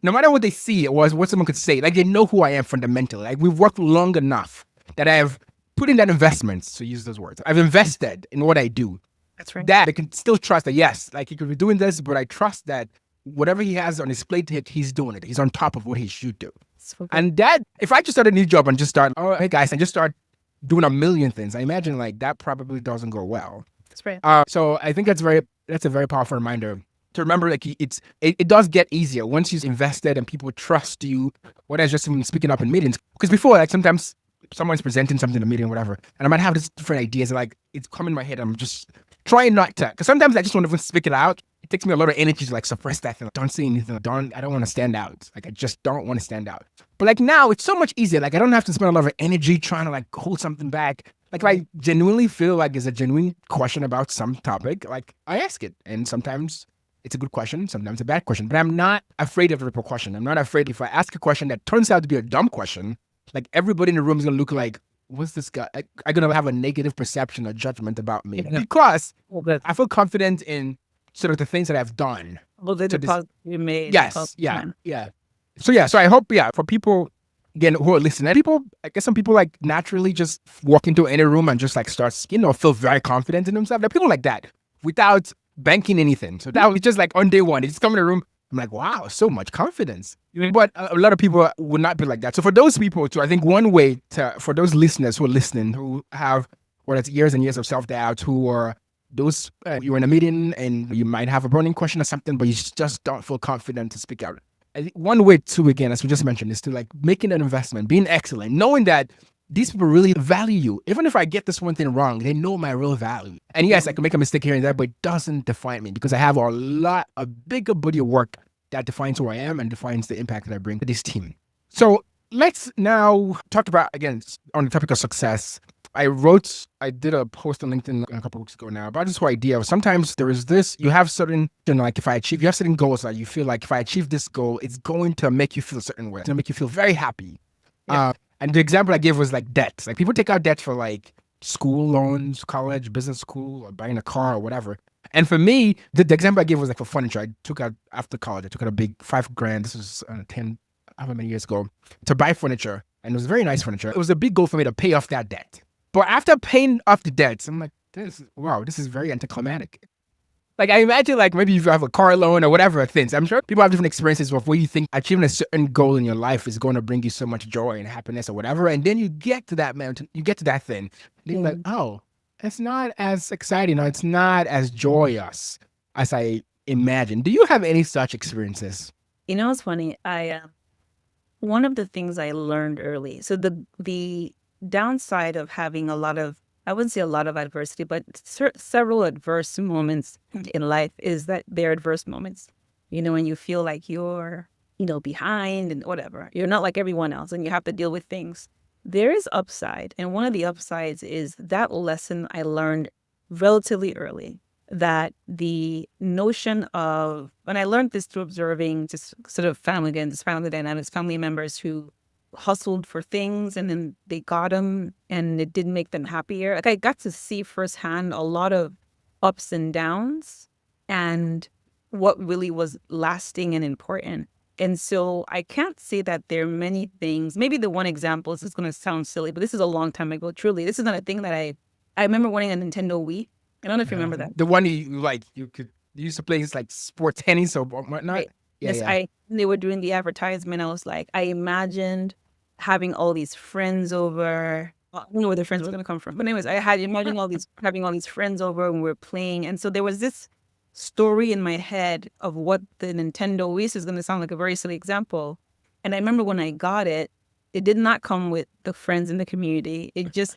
B: No matter what they see or what someone could say, like they know who I am fundamentally. Like we've worked long enough that I have put in that investment, to use those words. I've invested in what I do.
A: That's right.
B: That I can still trust that, yes, like he could be doing this, but I trust that whatever he has on his plate, he's doing it. He's on top of what he should do.
A: So
B: and that, if I just start a new job and just start, oh, hey guys, and just start doing a million things, I imagine like that probably doesn't go well.
A: That's right.
B: So I think that's a very powerful reminder to remember, like it does get easier once you've invested and people trust you. What I just even speaking up in meetings, because before, like sometimes someone's presenting something in a meeting or whatever, and I might have this different ideas, and like it's coming in my head. I'm just trying not to, because sometimes I just want to speak it out. It takes me a lot of energy to like suppress that thing. Don't say anything. I don't want to stand out. Like I just don't want to stand out. But like now, it's so much easier. Like I don't have to spend a lot of energy trying to like hold something back. Like if I genuinely feel like there's a genuine question about some topic, like I ask it, and sometimes it's a good question, sometimes a bad question, but I'm not afraid of the repercussion. I'm not afraid if I ask a question that turns out to be a dumb question, like everybody in the room is going to look like, what's this guy? I'm going to have a negative perception or judgment about me. Yeah. Because I feel confident in sort of the things that I've done.
A: Well, the deposit you made.
B: Yes, yeah. So I hope, for people, again, who are listening, I guess some people like naturally just walk into any room and just like starts, feel very confident in themselves. There are people like that without banking anything. So that was just like on day one, they just come in the room. I'm like, wow, so much confidence. But a lot of people would not be like that. So for those people too, I think one way for those listeners who are listening, who have, whether it's years and years of self-doubt, who are those, you're in a meeting and you might have a burning question or something, but you just don't feel confident to speak out. I think one way too, again, as we just mentioned, is to like making an investment, being excellent, knowing that these people really value you. Even if I get this one thing wrong, they know my real value. And yes, I can make a mistake here and there, but it doesn't define me, because I have a bigger body of work that defines who I am and defines the impact that I bring to this team. So let's now talk about, again, on the topic of success, I did a post on LinkedIn a couple weeks ago now about this whole idea of sometimes there is this, you have certain, like if I achieve, you have certain goals that you feel like if I achieve this goal, it's going to make you feel a certain way. It's going to make you feel very happy.
A: Yep.
B: And the example I gave was like debt. Like people take out debt for like school loans, college, business school, or buying a car or whatever. And for me, the example I gave was like for furniture. I took out after college, I took out a big $5,000. This was 10, however many years ago, to buy furniture. And it was very nice furniture. It was a big goal for me to pay off that debt. But after paying off the debts, I'm like, this is very anticlimactic. Like I imagine like maybe if you have a car loan or whatever things. I'm sure people have different experiences of where you think achieving a certain goal in your life is going to bring you so much joy and happiness or whatever. And then you get to that mountain, you get to that thing. And you're like, oh, it's not as exciting or it's not as joyous as I imagined. Do you have any such experiences?
A: You know, it's funny. One of the things I learned early. So the downside of having a lot of, I wouldn't say a lot of adversity, but several adverse moments in life is that they're adverse moments. You know, when you feel like you're, behind and whatever. You're not like everyone else and you have to deal with things. There is upside. And one of the upsides is that lesson I learned relatively early, that the notion of, and I learned this through observing just sort of family dynamics, family members who hustled for things and then they got them and it didn't make them happier. Like I got to see firsthand a lot of ups and downs and what really was lasting and important. And so I can't say that there are many things. Maybe the one example, this is going to sound silly, but this is a long time ago. Truly, this is not a thing that I remember wanting a Nintendo Wii. I don't know if you remember that.
B: The one you like, you used to play is like sport tennis or whatnot.
A: Right.
B: Yeah,
A: Yes,
B: yeah.
A: they were doing the advertisement. I was like, I imagined having all these friends over. Well, I don't know where the friends were going to come from. But anyways, I had imagined having all these friends over and we were playing. And so there was this story in my head of what the Nintendo Wii, this is going to sound like a very silly example. And I remember when I got it, it did not come with the friends in the community. It just,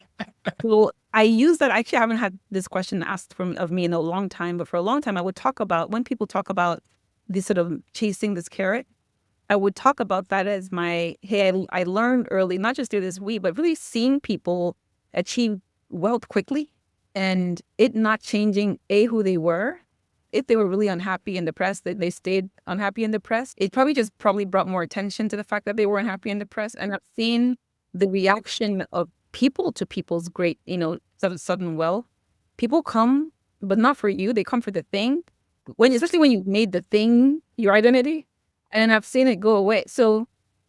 A: so I use that. Actually, I haven't had this question asked of me in a long time, but for a long time, I would talk about, when people talk about this sort of chasing this carrot, I would talk about that as my, hey, I learned early, not just through this Wii, but really seeing people achieve wealth quickly and it not changing, who they were. If they were really unhappy and depressed, that they stayed unhappy and depressed. It probably brought more attention to the fact that they were unhappy and depressed. And I've seen the reaction of people to people's great, sudden wealth. People come, but not for you. They come for the thing. Especially when you made the thing your identity. And I've seen it go away. So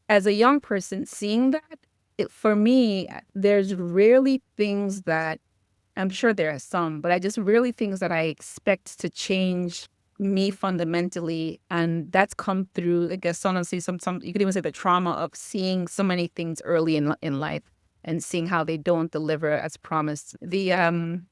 A: as a young person, seeing that, for me, there's rarely things that, I'm sure there are some, but I just really things that I expect to change me fundamentally. And that's come through, I guess, honestly, some you could even say the trauma of seeing so many things early in life and seeing how they don't deliver as promised. If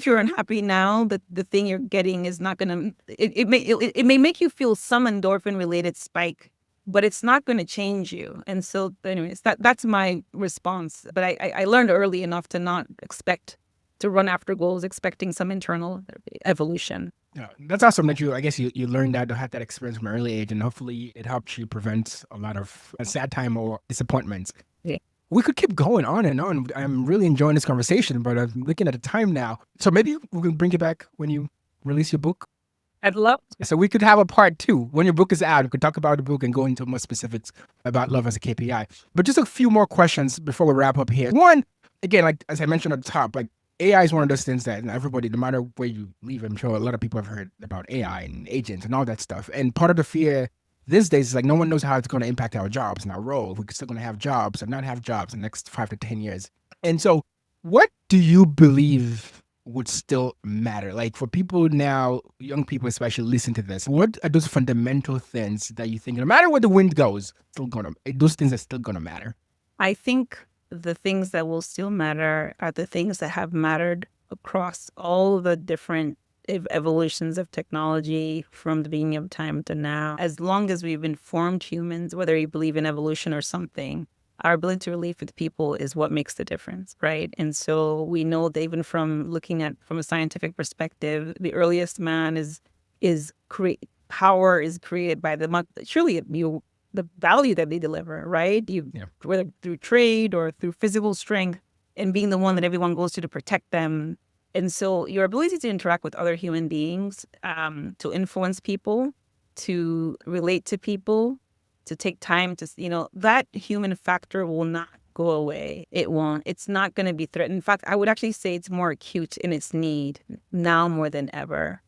A: you're unhappy now, the thing you're getting is not gonna. It may make you feel some endorphin related spike, but it's not going to change you. And so, anyways, that's my response. But I learned early enough to not expect to run after goals, expecting some internal evolution.
B: Yeah, that's awesome that I guess you learned that to have that experience from an early age, and hopefully it helps you prevent a lot of a sad time or disappointments.
A: Yeah.
B: We could keep going on and on. I'm really enjoying this conversation, but I'm looking at the time now. So maybe we can bring it back when you release your book.
A: I'd love to.
B: So we could have a part 2 when your book is out. We could talk about the book and go into more specifics about love as a KPI. But just a few more questions before we wrap up here. One, again, like as I mentioned at the top, like AI is one of those things that everybody, no matter where you live, I'm sure a lot of people have heard about AI and agents and all that stuff. And part of the fear these days is like no one knows how it's going to impact our jobs and our role. We're still going to have jobs or not have jobs in the next 5 to 10 years. And so what do you believe would still matter? Like for people now, young people especially, listen to this. What are those fundamental things that you think, no matter where the wind goes, those things are still gonna matter?
A: I think the things that will still matter are the things that have mattered across all the different evolutions of technology from the beginning of time to now. As long as we've informed humans, whether you believe in evolution or something, our ability to relate with people is what makes the difference, right? And so we know that even from looking at from a scientific perspective, the earliest man power is created by the value that they deliver, right? Whether through trade or through physical strength. and being the one that everyone goes to protect them. And so your ability to interact with other human beings, to influence people, to relate to people, to take time to, that human factor will not go away. It won't. It's not going to be threatened. In fact, I would actually say it's more acute in its need now more than ever.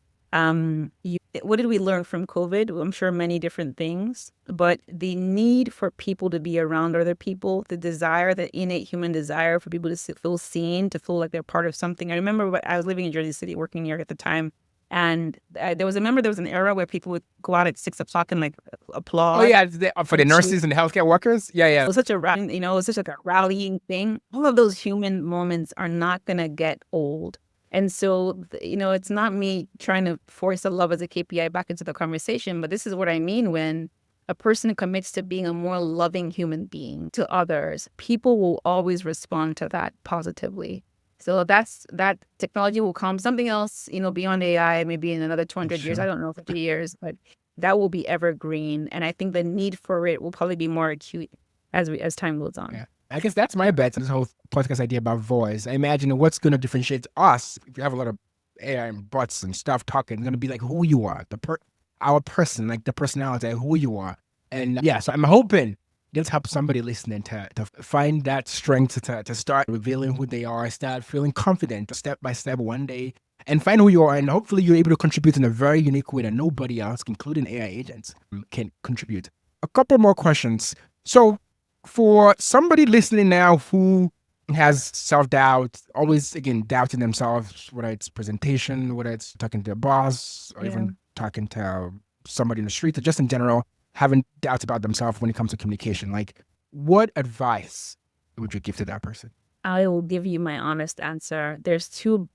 A: What did we learn from COVID? I'm sure many different things, but the need for people to be around other people, the desire, the innate human desire for people to feel seen, to feel like they're part of something. I remember I was living in Jersey City, working here at the time, and there was an era where people would go out at 6 o'clock and like
B: Oh
A: applaud.
B: yeah, for the nurses and the healthcare workers. Yeah,
A: It
B: yeah.
A: was such a, it was such like a rallying thing. All of those human moments are not going to get old. And so, it's not me trying to force a love as a KPI back into the conversation, but this is what I mean when a person commits to being a more loving human being to others, people will always respond to that positively. So that technology will come. Something else, beyond AI, maybe in another 200 years, I
B: Sure.
A: don't know, 50 years, but that will be evergreen. And I think the need for it will probably be more acute as time goes on.
B: Yeah. I guess that's my bet. This whole podcast idea about voice. I imagine what's going to differentiate us if you have a lot of AI and bots and stuff talking. It's going to be like who you are, our person, like the personality, who you are. And yeah, so I'm hoping this helps somebody listening to find that strength to start revealing who they are, start feeling confident step by step one day, and find who you are. And hopefully you're able to contribute in a very unique way that nobody else, including AI agents, can contribute. A couple more questions. So for somebody listening now who has self-doubt, always again doubting themselves, whether it's presentation, whether it's talking to a boss, or
A: Yeah.
B: even talking to somebody in the street, or just in general, having doubts about themselves when it comes to communication, like what advice would you give to that person?
A: I will give you my honest answer. There's two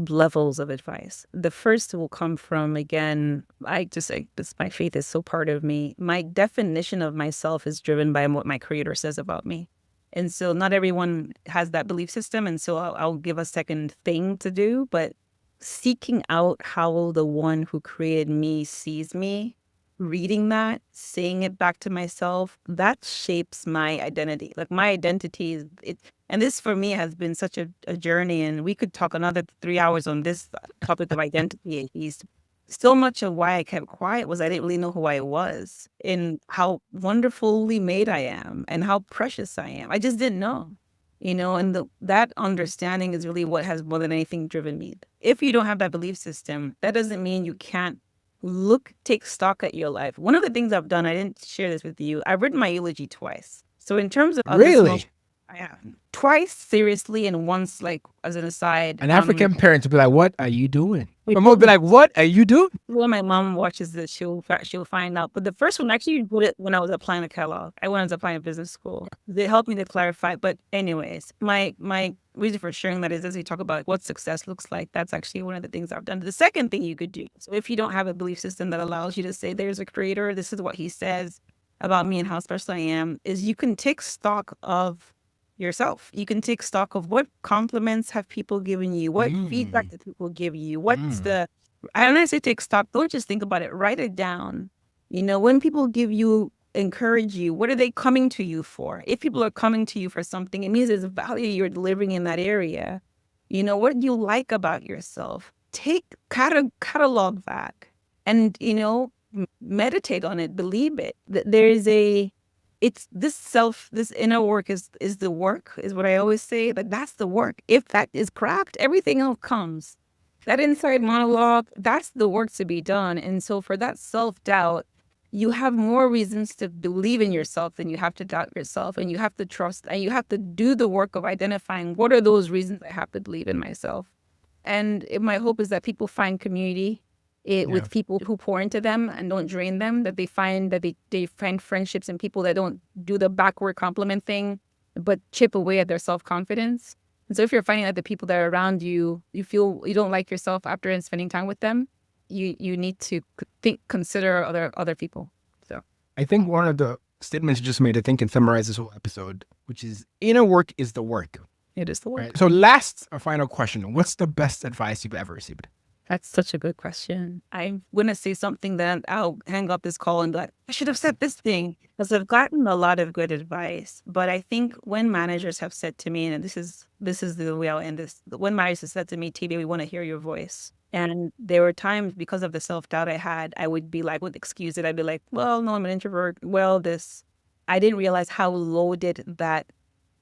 A: levels of advice. The first will come from, again, my faith is so part of me. My definition of myself is driven by what my creator says about me. And so not everyone has that belief system. And so I'll give a second thing to do, but seeking out how the one who created me sees me, reading that, saying it back to myself, that shapes my identity. Like my identity is it. And this for me has been such a journey. And we could talk another 3 hours on this topic of identity at least. So much of why I kept quiet was I didn't really know who I was and how wonderfully made I am and how precious I am. I just didn't know, and that understanding is really what has more than anything driven me. If you don't have that belief system, that doesn't mean you can't take stock at your life. One of the things I've done, I didn't share this with you, I've written my eulogy twice. So in terms of this
B: Really?
A: moment, I have twice seriously and once like as an aside.
B: An African parent to be like, what are you doing? My mom would be like, what are you doing?
A: When my mom watches this, she'll find out. But the first one, actually, put it when I was applying to Kellogg. I was applying to business school. They helped me to clarify. But anyways, my reason for sharing that is as we talk about what success looks like, that's actually one of the things I've done. The second thing you could do, so if you don't have a belief system that allows you to say there's a creator, this is what he says about me and how special I am, is you can take stock of yourself. You can take stock of what compliments have people given you, what feedback did people give you, what's the I when I say take stock, don't just think about it, write it down. When people encourage you, what are they coming to you for? If people are coming to you for something, it means there's value you're delivering in that area. What do you like about yourself? Catalog that and, meditate on it, believe it. This inner work is the work, is what I always say. Like that's the work. If that is cracked, everything else comes. That inside monologue, that's the work to be done. And so for that self-doubt, you have more reasons to believe in yourself than you have to doubt yourself. And you have to trust and you have to do the work of identifying what are those reasons I have to believe in myself. And my hope is that people find community with people who pour into them and don't drain them, that they find friendships and people that don't do the backward compliment thing, but chip away at their self-confidence. And so if you're finding that the people that are around you, you feel you don't like yourself after spending time with them, you need to consider other people. So
B: I think one of the statements you just made, I think, can summarize this whole episode, which is inner work is the work.
A: it is the work.
B: Right? So last, a final question. What's the best advice you've ever received?
A: That's such a good question. I'm going to say something that I'll hang up this call and be like, I should have said this thing because I've gotten a lot of good advice. But I think when managers have said to me, and this is the way I'll end this, when managers have said to me, TB, we want to hear your voice. And there were times because of the self-doubt I had, I would be like, would excuse it. I'd be like, well, no, I'm an introvert. Well, this, I didn't realize how loaded that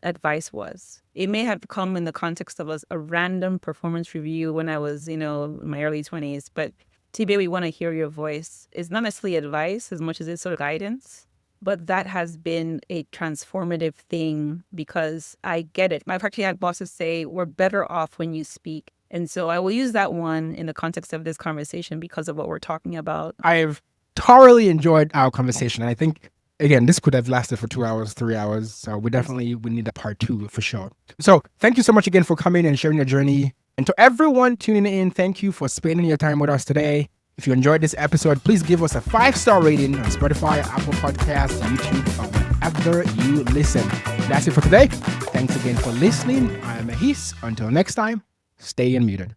A: advice was. It may have come in the context of a random performance review when I was, in my early 20s. But TB, we want to hear your voice. It's not necessarily advice as much as it's sort of guidance. But that has been a transformative thing because I get it. I've actually had bosses say, we're better off when you speak. And so I will use that one in the context of this conversation because of what we're talking about.
B: I've thoroughly enjoyed our conversation. I think, again, this could have lasted for 2 hours, 3 hours. So we need a part 2 for sure. So thank you so much again for coming and sharing your journey. And to everyone tuning in, thank you for spending your time with us today. If you enjoyed this episode, please give us a 5-star rating on Spotify, Apple Podcasts, YouTube, or wherever you listen. That's it for today. Thanks again for listening. I am Ahis. Until next time, stay unmuted.